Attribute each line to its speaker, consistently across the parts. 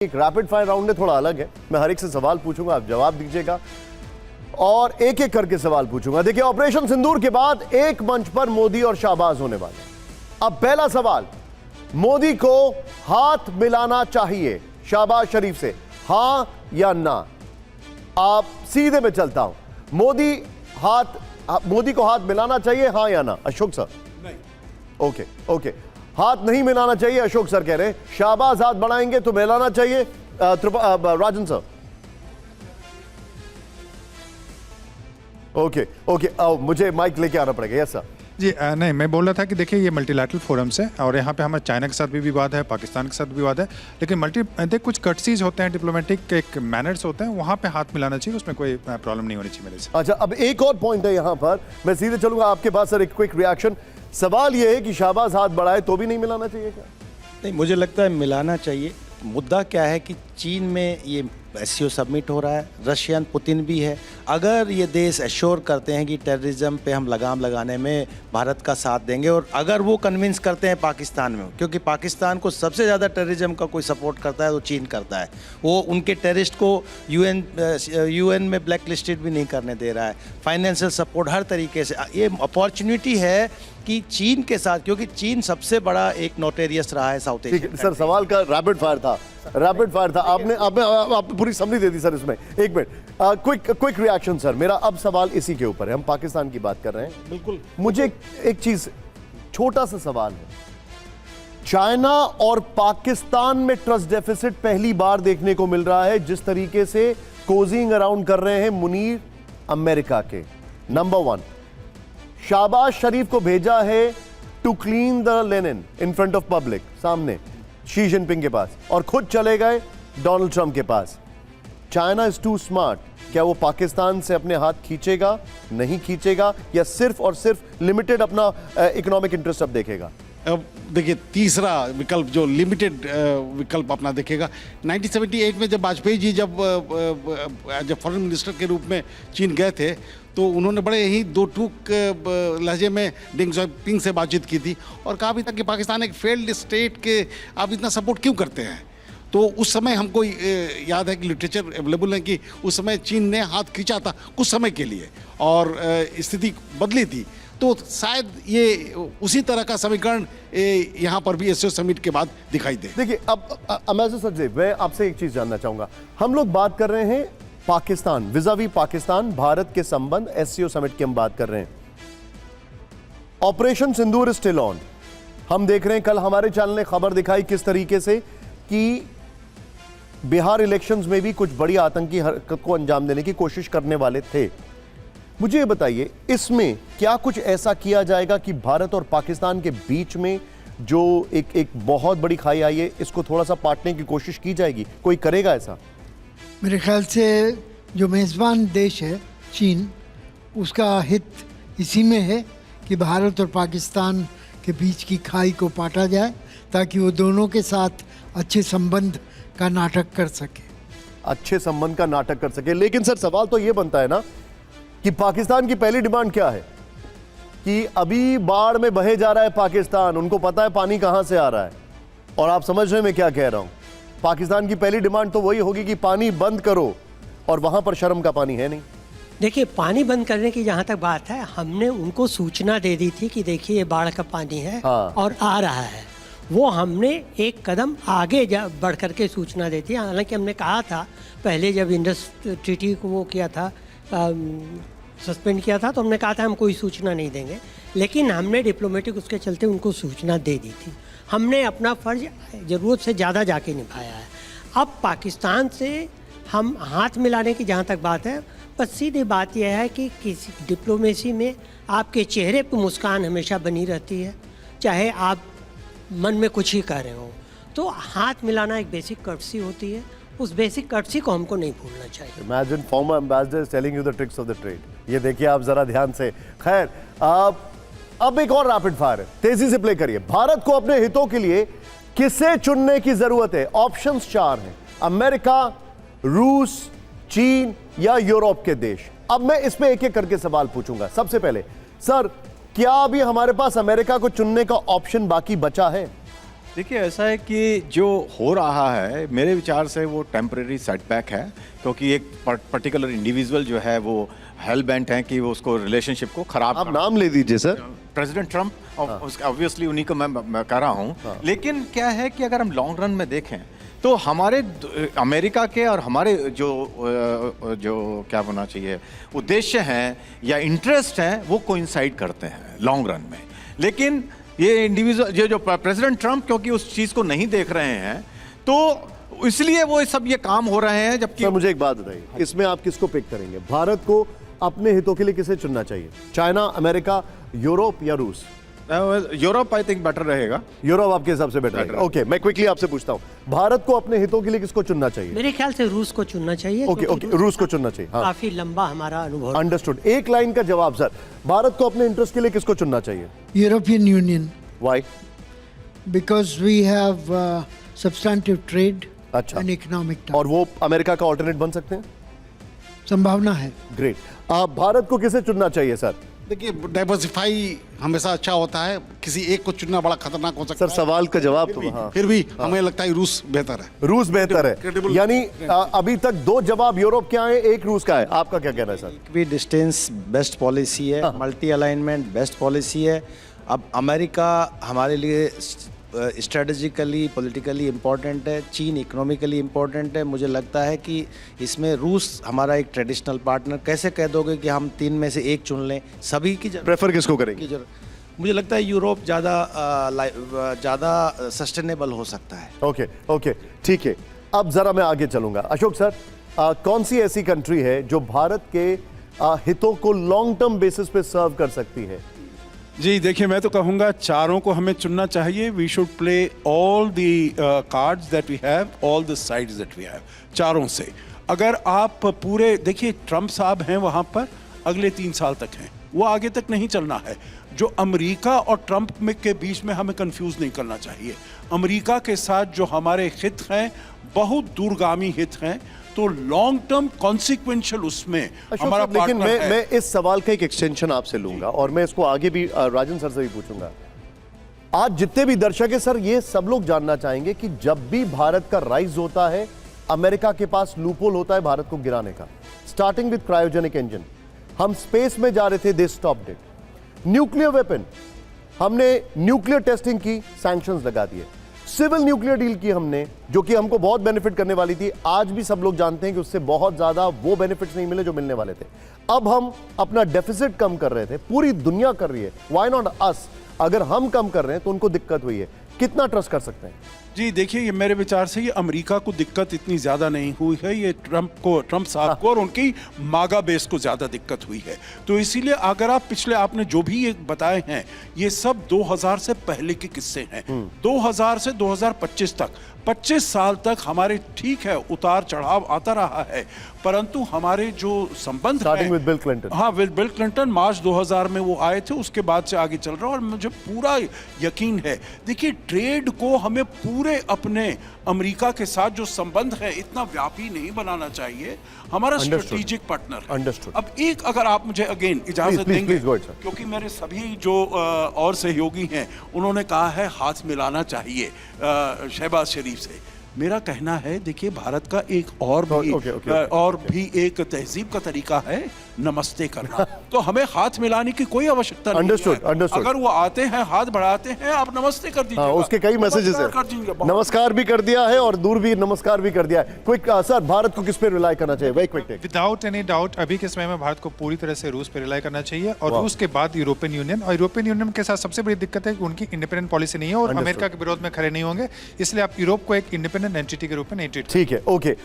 Speaker 1: एक rapid fire round है, थोड़ा अलग है। मैं हर एक से सवाल पूछूंगा, आप जवाब दीजिएगा और एक एक करके सवाल पूछूंगा। देखिए, ऑपरेशन सिंदूर के बाद एक मंच पर मोदी और शाहबाज होने वाले। अब पहला सवाल, मोदी को हाथ मिलाना चाहिए शाहबाज शरीफ से, हां या ना? आप सीधे में चलता हूं, मोदी को हाथ मिलाना चाहिए, हां या ना? अशोक सर? नहीं। ओके, हाथ नहीं मिलाना चाहिए, अशोक सर कह रहे हैं। शाहबाज हाथ बढ़ाएंगे तो मिलाना चाहिए, राजन सर? ओके, मुझे माइक लेके आना पड़ेगा। यस सर
Speaker 2: जी। नहीं, मैं बोल रहा था कि देखिए, ये मल्टीलैटरल फोरम्स है और यहाँ पे हमारे चाइना के साथ भी विवाद है, पाकिस्तान के साथ भी विवाद है, लेकिन कुछ कर्टसीज होते हैं, डिप्लोमेटिक एक मैनर्स होते हैं, वहाँ पे हाथ मिलाना चाहिए, उसमें कोई प्रॉब्लम नहीं होनी चाहिए मेरे से।
Speaker 1: अच्छा, अब एक और पॉइंट है यहाँ पर, मैं सीधे चलूंगा आपके पास सर, एक क्विक रिएक्शन। सवाल यह है कि शाहबाज हाथ बढ़ाए तो भी नहीं मिलाना चाहिए क्या?
Speaker 3: नहीं, मुझे लगता है मिलाना चाहिए। मुद्दा क्या है कि चीन में ये एससीओ सबमिट हो रहा है, रशियन पुतिन भी है। अगर ये देश एश्योर करते हैं कि टेररिज्म पे हम लगाम लगाने में भारत का साथ देंगे, और अगर वो कन्विंस करते हैं पाकिस्तान में, क्योंकि पाकिस्तान को सबसे ज़्यादा टेररिज्म का कोई सपोर्ट करता है तो चीन करता है। वो उनके टेररिस्ट को यूएन में ब्लैक लिस्टेड भी नहीं करने दे रहा है, फाइनेंशियल सपोर्ट हर तरीके से। ये अपॉर्चुनिटी है कि चीन के साथ, क्योंकि चीन सबसे बड़ा एक नोटेरियस रहा है साउथ एशिया।
Speaker 1: सर, सवाल का रैपिड फायर था, आपने पूरी समरी दे दी सर इसमें। एक मिनट, क्विक रिएक्शन सर। मेरा अब सवाल इसी के ऊपर है, हम पाकिस्तान की बात कर रहे हैं।
Speaker 3: बिल्कुल।
Speaker 1: मुझे एक चीज, छोटा सा सवाल है, चाइना और पाकिस्तान में ट्रस्ट डेफिसिट पहली बार देखने को मिल रहा है, जिस तरीके से कोजिंग अराउंड कर रहे हैं मुनीर अमेरिका के। नंबर 1, शाहबाज शरीफ को भेजा है to clean the linen in front of public, सामने शी जिनपिंग के पास, और खुद चले गए डोनाल्ड ट्रंप के पास। China is too smart. क्या वो पाकिस्तान से अपने हाथ खींचेगा, नहीं खींचेगा, या सिर्फ और सिर्फ लिमिटेड अपना इकोनॉमिक इंटरेस्ट अब देखेगा?
Speaker 4: अब देखिए, तीसरा विकल्प जो लिमिटेड विकल्प अपना देखेगा। 1978 में जब वाजपेयी जी जब फॉरेन मिनिस्टर के रूप में चीन गए थे, तो उन्होंने बड़े ही दो टूक लहजे में डेंग झाओपिंग से बातचीत की थी और कहा भी था कि पाकिस्तान एक फेल्ड स्टेट के आप इतना सपोर्ट क्यों करते हैं। तो उस समय हमको याद है कि लिटरेचर अवेलेबल है कि उस समय चीन ने हाथ खींचा था कुछ समय के लिए और स्थिति बदली थी। तो शायद ये उसी तरह का समीकरण यहाँ पर भी एससीओ समिट के बाद दिखाई दे।
Speaker 1: देखिए, अब मैं आपसे एक चीज जानना चाहूंगा। हम लोग बात कर रहे हैं पाकिस्तान, विजावी पाकिस्तान, भारत के संबंध, एससीओ समिट की हम बात कर रहे हैं। Operation Sindoor is still on. हम देख रहे हैं, कल हमारे चैनल ने खबर दिखाई किस तरीके से कि बिहार इलेक्शंस में भी कुछ बड़ी आतंकी हरकत को अंजाम देने की कोशिश करने वाले थे। मुझे ये बताइए, इसमें क्या कुछ ऐसा किया जाएगा कि भारत और पाकिस्तान के बीच में जो एक बहुत बड़ी खाई आई है, इसको थोड़ा सा पाटने की कोशिश की जाएगी? कोई करेगा ऐसा?
Speaker 5: मेरे ख्याल से जो मेज़बान देश है चीन, उसका हित इसी में है कि भारत और पाकिस्तान के बीच की खाई को पाटा जाए, ताकि वो दोनों के साथ अच्छे संबंध का नाटक कर सके।
Speaker 1: अच्छे संबंध का नाटक कर सके। लेकिन सर, सवाल तो ये बनता है ना कि पाकिस्तान की पहली डिमांड क्या है कि अभी बाढ़ में बहे जा रहा है पाकिस्तान, उनको पता है पानी कहां से आ रहा है। और आप समझ रहे हैं मैं क्या कह रहा हूं? पाकिस्तान की पहली डिमांड तो वही होगी कि पानी बंद करो, और वहां पर शर्म का पानी है नहीं।
Speaker 6: देखिए, पानी बंद करने की जहाँ तक बात है, हमने उनको सूचना दे दी थी कि देखिए ये बाढ़ का पानी है और आ रहा है। वो हमने एक कदम आगे बढ़ करके सूचना दी थी। हालांकि हमने कहा था पहले, जब इंडस ट्रीटी को वो किया था, सस्पेंड किया था, तो हमने कहा था हम कोई सूचना नहीं देंगे, लेकिन हमने डिप्लोमेटिक उसके चलते उनको सूचना दे दी थी। हमने अपना फ़र्ज ज़रूरत से ज़्यादा जाके निभाया है। अब पाकिस्तान से हम हाथ मिलाने की जहाँ तक बात है, बस सीधी बात यह है कि किसी डिप्लोमेसी में आपके चेहरे पर मुस्कान हमेशा बनी रहती है, चाहे आप मन में कुछ ही कह रहे हो। तो हाथ मिलाना एक बेसिक कर्टसी होती है, उस बेसिक कर्टसी को हमको नहीं भूलना चाहिए।
Speaker 1: Imagine farmer ambassador telling you the tricks of the trade. ये देखिए आप जरा ध्यान से। खैर, अब एक और रैपिड फायर है, तेजी से प्ले करिए। भारत को अपने हितों के लिए किसे चुनने की जरूरत है? ऑप्शंस 4 हैं, अमेरिका, रूस, चीन या यूरोप के देश। अब मैं इसमें एक एक करके सवाल पूछूंगा। सबसे पहले सर, क्या अभी हमारे पास अमेरिका को चुनने का ऑप्शन बाकी बचा है?
Speaker 7: देखिए ऐसा है कि जो हो रहा है मेरे विचार से वो टेम्परेरी सेटबैक है, क्योंकि एक पर्टिकुलर इंडिविजुअल जो है वो हेल बेंट है कि वो उसको रिलेशनशिप को खराब
Speaker 1: आप नाम ले दीजिए सर।
Speaker 7: प्रेसिडेंट ट्रम्प ऑब्वियसली उन्हीं को मैं कह रहा हूँ। लेकिन क्या है कि अगर हम लॉन्ग रन में देखें तो हमारे अमेरिका के और हमारे जो क्या होना चाहिए उद्देश्य हैं या इंटरेस्ट हैं वो कोइंसाइड करते हैं लॉन्ग रन में। लेकिन ये इंडिविजुअल जो प्रेसिडेंट ट्रम्प क्योंकि उस चीज़ को नहीं देख रहे हैं तो इसलिए वो सब ये काम हो रहे हैं। जबकि
Speaker 1: सर मुझे एक बात बताइए, इसमें आप किसको पिक करेंगे? भारत को अपने हितों के लिए किसे चुनना चाहिए? चाइना, अमेरिका, यूरोप या रूस?
Speaker 7: यूरोप आई थिंक बेटर रहेगा।
Speaker 1: यूरोप आपके हिसाब से बेटर है। ओके, मैं क्विकली आपसे पूछता हूँ, भारत को अपने हितों के लिए किसको चुनना चाहिए?
Speaker 6: मेरे ख्याल से रूस को चुनना चाहिए।
Speaker 1: ओके ओके, रूस को चुनना चाहिए। हाँ,
Speaker 6: काफी लंबा हमारा अनुभव।
Speaker 1: अंडरस्टूड। एक लाइन का जवाब सर, भारत को अपने इंटरेस्ट के लिए किसको चुनना चाहिए?
Speaker 5: European union,
Speaker 1: why?
Speaker 5: because we have substantive trade
Speaker 1: अच्छा।
Speaker 5: and economic ties.
Speaker 1: और वो अमेरिका का ऑल्टरनेट बन सकते हैं?
Speaker 5: संभावना है।
Speaker 1: ग्रेट। भारत को किसे चुनना चाहिए सर?
Speaker 4: देखिए डाइवर्सिफाई हमेशा अच्छा होता है, किसी एक को चुनना बड़ा खतरनाक हो सकता
Speaker 1: सर
Speaker 4: है।
Speaker 1: सवाल का जवाब तो हाँ।
Speaker 4: फिर भी हमें लगता है रूस बेहतर है।
Speaker 1: रूस बेहतर है,
Speaker 4: Credible-
Speaker 1: यानी अभी तक 2 जवाब यूरोप के आए, 1 रूस का है। आपका क्या कहना है सर?
Speaker 3: भी डिस्टेंस बेस्ट पॉलिसी है, मल्टी अलाइनमेंट बेस्ट पॉलिसी है। अब अमेरिका हमारे लिए स्ट्रेटजिकली पॉलिटिकली इम्पोर्टेंट है, चीन इकोनॉमिकली इम्पोर्टेंट है। मुझे लगता है कि इसमें रूस हमारा एक ट्रेडिशनल पार्टनर। कैसे कह दोगे कि हम 3 में से 1 चुन लें? सभी की
Speaker 1: प्रेफर किसको करेंगे?
Speaker 3: मुझे लगता है यूरोप ज़्यादा सस्टेनेबल हो सकता है।
Speaker 1: ओके ओके, ठीक है। अब जरा मैं आगे चलूंगा। अशोक सर, कौन सी ऐसी कंट्री है जो भारत के हितों को लॉन्ग टर्म बेसिस पे सर्व कर सकती है?
Speaker 8: जी देखिए, मैं तो कहूँगा चारों को हमें चुनना चाहिए। We should play all the cards that we have, all the sides that we have, चारों से। अगर आप पूरे देखिए, ट्रम्प साहब हैं वहाँ पर, अगले 3 साल तक हैं, वो आगे तक नहीं चलना है। जो अमेरिका और ट्रम्प के बीच में हमें कंफ्यूज नहीं करना चाहिए। अमेरिका के साथ जो हमारे हित हैं बहुत दूरगामी हित हैं, तो लॉन्ग टर्म कॉन्सिक्वेंशियल उसमें हमारा
Speaker 1: लेकिन
Speaker 8: पार्टनर है।
Speaker 1: मैं इस सवाल का एक एक्सटेंशन आपसे लूंगा और मैं इसको आगे भी राजन सर से भी पूछूंगा। आज जितने भी दर्शक है सर, ये सब लोग जानना चाहेंगे कि जब भी भारत का राइज होता है, अमेरिका के पास लूपहोल होता है भारत को गिराने का। स्टार्टिंग विद क्रायोजेनिक इंजन, हम स्पेस में जा रहे थे, they stopped it. Nuclear weapon, हमने न्यूक्लियर टेस्टिंग की, सैंक्शंस लगा दिए। सिविल न्यूक्लियर डील की हमने, जो कि हमको बहुत बेनिफिट करने वाली थी। आज भी सब लोग जानते हैं कि उससे बहुत ज्यादा वो बेनिफिट्स नहीं मिले जो मिलने वाले थे। अब हम अपना डेफिसिट कम कर रहे थे, पूरी दुनिया कर रही है, व्हाई नॉट अस? अगर हम कम कर रहे हैं तो उनको दिक्कत हुई है। कितना ट्रस्ट कर सकते हैं?
Speaker 8: जी देखिए, ये मेरे विचार से ये अमेरिका को दिक्कत इतनी ज़्यादा नहीं हुई है, ये ट्रम्प साहब को और उनकी मागा बेस को ज़्यादा दिक्कत हुई है। तो इसीलिए अगर आप पिछले आपने जो भी ये बताए हैं, ये सब 2000 से पहले के किस्से हैं। 2000 से 2025 तक, 25 साल तक हमारे ठीक है उतार चढ़ाव आता रहा है, परंतु हमारे जो संबंध
Speaker 1: स्टार्टिंग विद बिल क्लिंटन,
Speaker 8: हाँ विद बिल क्लिंटन, मार्च 2000 में वो आए थे, उसके बाद से आगे चल रहा है। और मुझे पूरा यकीन है, देखिए ट्रेड को हमें पूरे अपने अमेरिका के साथ जो संबंध है इतना व्यापी नहीं बनाना चाहिए। हमारा स्ट्रेटेजिक पार्टनर है।
Speaker 1: Understood.
Speaker 8: अब एक अगर आप मुझे अगेन इजाजत
Speaker 1: Please,
Speaker 8: देंगे,
Speaker 1: go ahead, sir.
Speaker 8: क्योंकि मेरे सभी जो और सहयोगी हैं उन्होंने कहा है हाथ मिलाना चाहिए शहबाज शरीफ से। मेरा कहना है, देखिए भारत का एक और भी और भी एक तहजीब का तरीका है नमस्ते करना। तो हमें हाथ मिलाने की कोई आवश्यकता नहीं है। अगर वो आते हैं, हाथ बढ़ाते हैं, आप नमस्ते कर दीजिए।
Speaker 1: उसके कई मैसेजेस हैं। नमस्कार भी कर दिया है और दूर भी नमस्कार भी कर दिया है। क्विक सर, भारत को किस पे रिलाई करना चाहिए? Very quick take.
Speaker 2: Without any doubt अभी के समय में भारत को पूरी तरह से रूस पे रिलाई करना चाहिए, और रूस के बाद यूरोपियन यूनियन। और यूरोपियन यूनियन के साथ सबसे बड़ी दिक्कत है कि उनकी इंडिपेंडेंट पॉलिसी नहीं है और अमेरिका के विरोध में खड़े नहीं होंगे, इसलिए आप यूरोप को एक इंडिपेंडेंट एंटिटी के रूप में नहीं ट्रीट।
Speaker 1: ठीक है, ओके।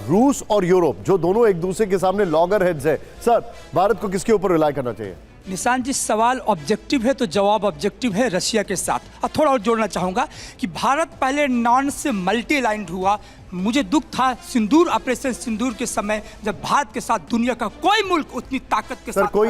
Speaker 1: रूस और यूरोप जो दोनों एक दूसरे के सामने लॉगर हेड्स है, सर भारत को किसके ऊपर रिलाई करना चाहिए?
Speaker 9: निशान जी, सवाल ऑब्जेक्टिव है तो जवाब ऑब्जेक्टिव है रशिया के साथ। और थोड़ा और जोड़ना चाहूँगा कि भारत पहले नॉन से मल्टी अलाइंड हुआ। मुझे दुख था सिंदूर, ऑपरेशन सिंदूर के समय, जब भारत के साथ दुनिया का कोई मुल्क उतनी ताकत के
Speaker 1: सर
Speaker 9: साथ
Speaker 1: कोई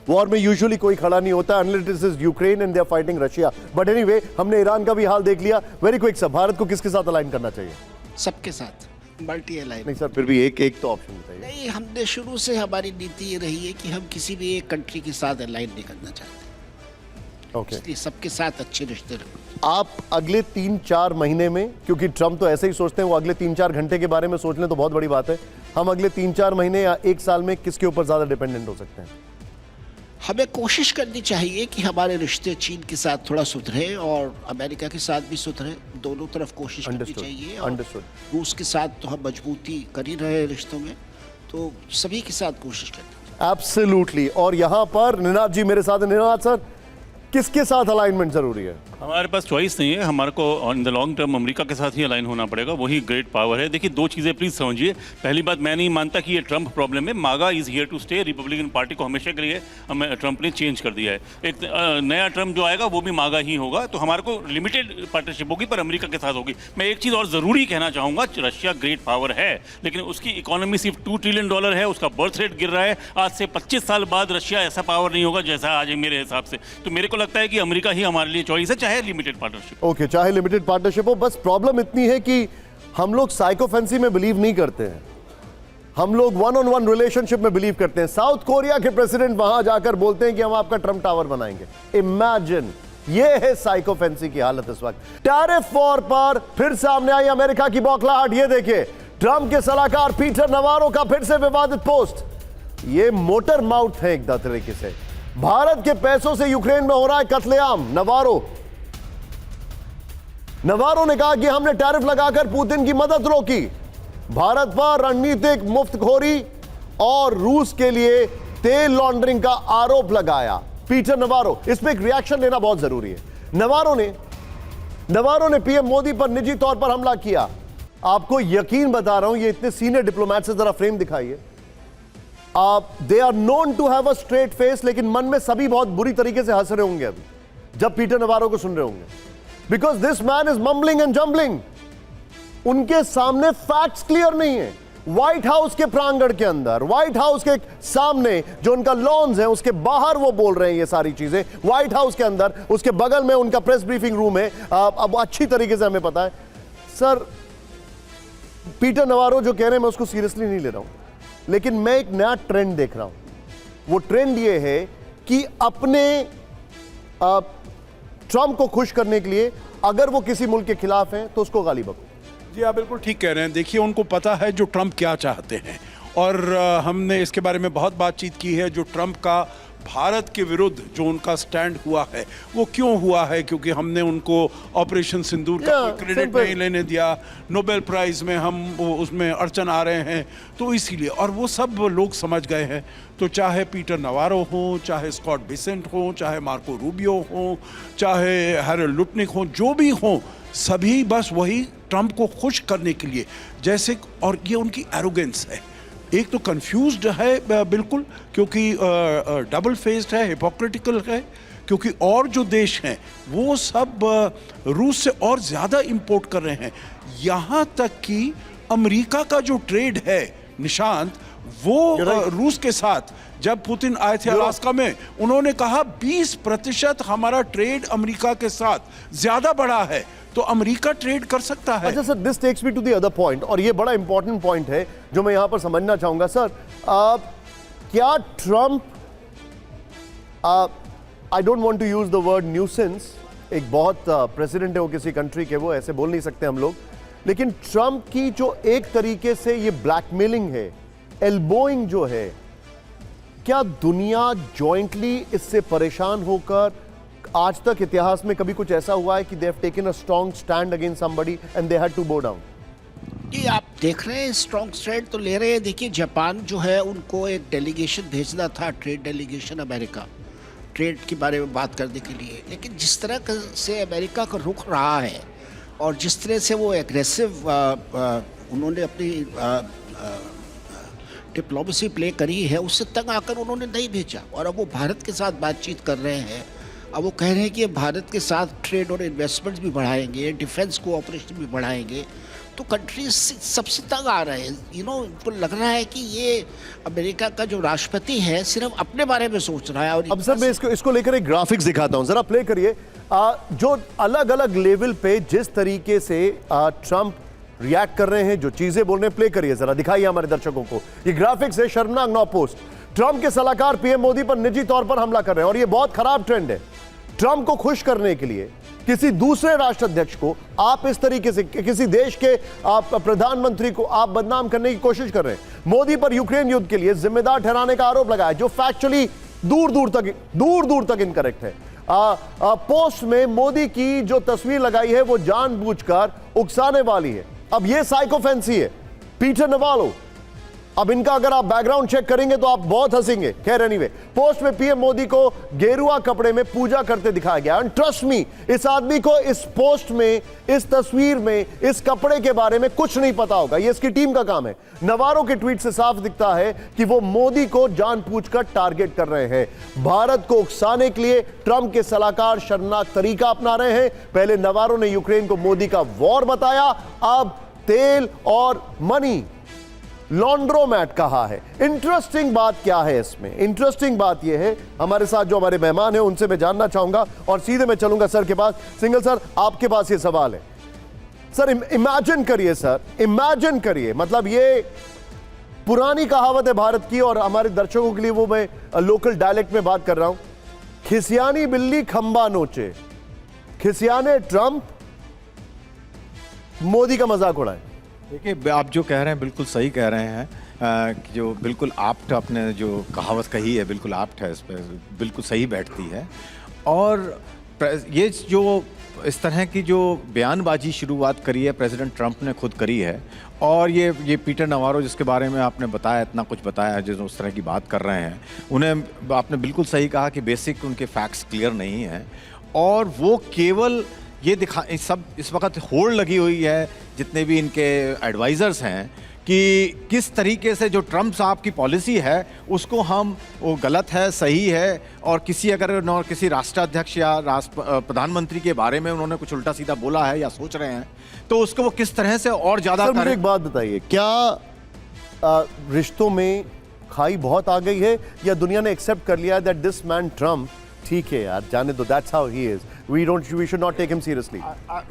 Speaker 1: वॉर में यूजुअली कोई खड़ा नहीं होता unless it is Ukraine and they are fighting Russia. But anyway, हमने ईरान का भी हाल देख लिया। वेरी क्विक सर, भारत को किसके साथ अलाइन करना चाहिए?
Speaker 10: सबके साथ मल्टी अलाइन।
Speaker 1: नहीं सर, फिर भी एक तो ऑप्शन बताइए।
Speaker 10: नहीं, हमने शुरू से हमारी नीति ये रही है कि हम किसी भी एक कंट्री के साथ अलाइन नहीं करना चाहते।
Speaker 1: Okay.
Speaker 10: इसलिए सबके साथ अच्छे रिश्ते रखो।
Speaker 1: आप अगले 3-4 महीने में, क्योंकि ट्रम्प तो ऐसे ही सोचते हैं, वो अगले 3-4 घंटे के बारे में सोच लें तो बहुत बड़ी बात है, हम अगले 3-4 महीने या 1 साल में किसके ऊपर ज्यादा डिपेंडेंट हो सकते हैं?
Speaker 10: हमें कोशिश करनी चाहिए कि हमारे रिश्ते चीन के साथ थोड़ा सुधरे और अमेरिका के साथ भी सुधरे। दोनों तरफ कोशिश करनी
Speaker 1: Understood.
Speaker 10: चाहिए। और
Speaker 1: Understood.
Speaker 10: रूस के साथ तो हम मजबूती कर ही रहे हैं रिश्तों में, तो सभी के साथ कोशिश करनी चाहिए।
Speaker 1: एब्सोल्युटली। और यहां पर निनाद जी मेरे साथ हैं। निनाद सर, किसके साथ अलाइनमेंट जरूरी है?
Speaker 11: हमारे पास चॉइस नहीं है, हमारे को in the long term America के साथ ही अलाइन होना पड़ेगा, वही ग्रेट पावर है। देखिए, दो चीज़ें प्लीज़ समझिए। पहली बात, मैं नहीं मानता कि ये ट्रम्प प्रॉब्लम है। MAGA is here to stay. Republican party को हमेशा के लिए ट्रम्प ने चेंज कर दिया है। एक नया ट्रम्प जो आएगा वो भी मागा ही होगा, तो हमारे को लिमिटेड पार्टनरशिप होगी पर अमेरिका के साथ होगी। मैं एक चीज़ और ज़रूरी कहना चाहूँगा, रशिया ग्रेट पावर है लेकिन उसकी इकोनॉमी सिर्फ $2 ट्रिलियन है, उसका बर्थ रेट गिर रहा है। आज से 25 साल बाद रशिया ऐसा पावर नहीं होगा जैसा आज है मेरे हिसाब से। तो मेरे को लगता है कि अमेरिका ही हमारे लिए चॉइस है, चाहे लिमिटेड पार्टनरशिप।
Speaker 1: ओके, चाहे लिमिटेड पार्टनरशिप हो। बस प्रॉब्लम इतनी है कि हम लोग साइकोफेंसी में बिलीव नहीं करते हैं, हम लोग वन ऑन वन रिलेशनशिप में बिलीव करते हैं। साउथ कोरिया के प्रेसिडेंट वहां जाकर बोलते हैं कि हम आपका ट्रम्प टावर बनाएंगे। इमेजिन, ये है साइकोफेंसी की हालत इस वक्त। टैरिफ वॉर पर फिर सामने आई अमेरिका की बौखलाहट। ये देखिए, ट्रम्प के सलाहकार पीटर नवारो का फिर से विवादित पोस्ट। ये मोटर माउथ है एक तरीके से। भारत के पैसों से यूक्रेन में हो रहा है कत्लेआम। नवारो ने कहा कि हमने टैरिफ लगाकर पुतिन की मदद रोकी, भारत पर रणनीतिक मुफ्तखोरी और रूस के लिए तेल लॉन्ड्रिंग का आरोप लगाया। पीटर नवारो, इस पे एक रिएक्शन लेना बहुत जरूरी है। नवारो ने पीएम मोदी पर निजी तौर पर हमला किया। आपको यकीन बता रहा हूं, ये इतने सीनियर डिप्लोमेट से जरा फ्रेम दिखाइए। They are known to have a straight face, लेकिन मन में सभी बहुत बुरी तरीके से हंस रहे होंगे अभी जब पीटर नवारो को सुन रहे होंगे, because this man is mumbling and jumbling. उनके सामने फैक्ट्स क्लियर नहीं है। व्हाइट हाउस के प्रांगण के अंदर, व्हाइट हाउस के सामने जो उनका लॉन्स है उसके बाहर वो बोल रहे हैं ये सारी चीजें। व्हाइट हाउस के अंदर उसके बगल में उनका प्रेस ब्रीफिंग रूम है। अब अच्छी तरीके से हमें पता है। सर, पीटर नवारो जो कह रहे हैं मैं उसको सीरियसली नहीं ले रहा हूं, लेकिन मैं एक नया ट्रेंड देख रहा हूं। वो ट्रेंड ये है कि अपने ट्रम्प को खुश करने के लिए अगर वो किसी मुल्क के खिलाफ हैं तो उसको गाली बको।
Speaker 8: जी, आप बिल्कुल ठीक कह रहे हैं। देखिए, उनको पता है जो ट्रम्प क्या चाहते हैं, और हमने इसके बारे में बहुत बातचीत की है। जो ट्रम्प का भारत के विरुद्ध जो उनका स्टैंड हुआ है वो क्यों हुआ है, क्योंकि हमने उनको ऑपरेशन सिंदूर का कोई क्रेडिट नहीं लेने दिया, नोबेल प्राइज में हम उसमें अड़चन आ रहे हैं, तो इसीलिए। और वो सब लोग समझ गए हैं। तो चाहे पीटर नवारो हो, चाहे स्कॉट बिसेंट हो, चाहे मार्को रूबियो हो, चाहे हैरोल्ड लुटनिक हो, जो भी हो, सभी बस वही ट्रम्प को खुश करने के लिए जैसे। और ये उनकी एरोगेंस है। एक तो कंफ्यूज्ड है बिल्कुल, क्योंकि डबल फेस्ड है, हिपोक्रिटिकल है, क्योंकि और जो देश हैं वो सब रूस से और ज़्यादा इंपोर्ट कर रहे हैं। यहाँ तक कि अमेरिका का जो ट्रेड है निशांत, वो रूस के साथ जब पुतिन आए थे अलास्का में, उन्होंने कहा 20% हमारा ट्रेड अमेरिका के साथ ज़्यादा बढ़ा है, तो अमेरिका ट्रेड कर सकता है।
Speaker 1: अच्छा sir, this takes me to the other point, और ये बड़ा इंपॉर्टेंट पॉइंट है जो मैं यहां पर समझना चाहूंगा। सर, क्या Trump, I don't want to use the word nuisance, एक बहुत प्रेसिडेंट है वो किसी कंट्री के, वो ऐसे बोल नहीं सकते हम लोग, लेकिन ट्रम्प की जो एक तरीके से ये ब्लैकमेलिंग है, एल्बोइंग जो है, क्या दुनिया जॉइंटली इससे परेशान होकर, आज तक इतिहास में कभी कुछ ऐसा हुआ है कि they have taken a strong stand against somebody and they had to bow down?
Speaker 10: ये आप देख रहे हैं, स्ट्रॉन्ग स्टैंड तो ले रहे हैं। देखिए, जापान जो है उनको एक डेलीगेशन भेजना था, ट्रेड डेलीगेशन अमेरिका, ट्रेड के बारे में बात करने के लिए, लेकिन जिस तरह से अमेरिका का रुख रहा है और जिस तरह से वो एग्रेसिव उन्होंने अपनी डिप्लोमेसी प्ले करी है, उससे तंग आकर उन्होंने नहीं भेजा। और अब वो भारत के साथ बातचीत कर रहे हैं। अब वो कह रहे हैं कि भारत के साथ ट्रेड और इन्वेस्टमेंट्स भी बढ़ाएंगे, डिफेंस कोऑपरेशन भी बढ़ाएंगे। तो कंट्रीज सबसे तंग आ रहे हैं। उनको लग रहा है कि ये अमेरिका का जो राष्ट्रपति है सिर्फ अपने बारे में सोच रहा है। और
Speaker 1: अब सर, मैं इसको लेकर एक ग्राफिक्स दिखाता हूं, जरा प्ले करिए। जो अलग अलग लेवल पे जिस तरीके से ट्रम्प रिएक्ट कर रहे हैं, जो चीजें बोल रहे हैं, प्ले करिए जरा, दिखाइए हमारे दर्शकों को। ये ग्राफिक्स है शर्मनाक नौ पोस्ट। ट्रम्प के सलाहकार पीएम मोदी पर निजी तौर पर हमला कर रहे हैं, और ये बहुत खराब ट्रेंड है। ट्रंप को खुश करने के लिए किसी दूसरे राष्ट्राध्यक्ष को आप इस तरीके से, किसी देश के आप प्रधानमंत्री को आप बदनाम करने की कोशिश कर रहे हैं। मोदी पर यूक्रेन युद्ध के लिए जिम्मेदार ठहराने का आरोप लगाया, जो फैक्चुअली दूर दूर तक इनकरेक्ट है। पोस्ट में मोदी की जो तस्वीर लगाई है वो जानबूझकर उकसाने वाली है। अब ये साइकोफेंसी है। पीटर नवालो, अब इनका अगर आप बैकग्राउंड चेक करेंगे तो आप बहुत हंसेंगे। खैर एनीवे, पोस्ट में पीएम मोदी को गेरुआ कपड़े में पूजा करते दिखाया गया। एंड ट्रस्ट मी, इस आदमी को इस पोस्ट में, इस तस्वीर में, इस कपड़े के बारे में कुछ नहीं पता होगा। ये इसकी टीम का काम है। नवारो के ट्वीट से साफ दिखता है कि वो मोदी को जानबूझकर टारगेट कर रहे हैं। भारत को उकसाने के लिए ट्रंप के सलाहकार शर्मनाक तरीका अपना रहे हैं। पहले नवारो ने यूक्रेन को मोदी का वॉर बताया, अब तेल और मनी लॉन्ड्रोमैट कहा है। इंटरेस्टिंग बात क्या है इसमें? इंटरेस्टिंग बात यह है, हमारे साथ जो हमारे मेहमान हैं उनसे मैं जानना चाहूंगा और सीधे मैं चलूंगा सर के पास। सिंघल सर, आपके पास ये सवाल है। सर इमेजिन करिए, सर इमेजिन करिए, मतलब ये पुरानी कहावत है भारत की और हमारे दर्शकों के लिए वो मैं लोकल डायलेक्ट में बात कर रहा हूं। खिसियानी बिल्ली खंबा नोचे, खिसियाने ट्रंप, मोदी का मजाक उड़ाए।
Speaker 7: देखिए, आप जो कह रहे हैं बिल्कुल सही कह रहे हैं। कि जो बिल्कुल आप्ट आपने जो कहावत कही है बिल्कुल आप्ट है, इस पर बिल्कुल सही बैठती है। और ये जो इस तरह की जो बयानबाजी शुरुआत करी है प्रेसिडेंट ट्रंप ने खुद करी है। और ये पीटर नवारो जिसके बारे में आपने बताया, इतना कुछ बताया, जो उस तरह की बात कर रहे हैं, उन्हें आपने बिल्कुल सही कहा कि बेसिक उनके फैक्ट्स क्लियर नहीं हैं। और वो केवल ये सब इस वक्त होड़ लगी हुई है जितने भी इनके एडवाइज़र्स हैं कि किस तरीके से जो ट्रंप साहब की पॉलिसी है उसको वो गलत है, सही है। और किसी राष्ट्राध्यक्ष या प्रधानमंत्री के बारे में उन्होंने कुछ उल्टा सीधा बोला है या सोच रहे हैं तो उसको वो किस तरह से और ज़्यादा।
Speaker 1: मुझे एक बात बताइए, क्या रिश्तों में खाई बहुत आ गई है या दुनिया ने एक्सेप्ट कर लिया दैट दिस मैन ट्रंप ठीक है यार, जाने दो, that's how he is, we should not take him seriously?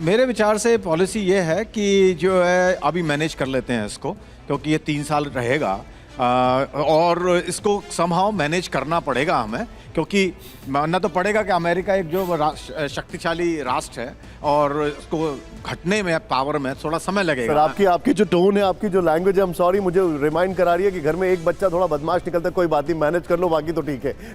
Speaker 7: मेरे विचार से पॉलिसी ये है कि जो है अभी मैनेज कर लेते हैं इसको, क्योंकि ये 3 साल रहेगा और इसको समहाउ मैनेज करना पड़ेगा हमें, क्योंकि मानना तो पड़ेगा कि अमेरिका एक जो शक्तिशाली राष्ट्र है और इसको घटने में, पावर में थोड़ा समय लगेगा।
Speaker 1: सर आपकी जो टोन है, आपकी जो लैंग्वेज है, आई एम सॉरी, मुझे रिमाइंड करा रही है कि घर में एक बच्चा थोड़ा बदमाश निकलता है, कोई बात नहीं, मैनेज कर लो, बाकी तो ठीक है।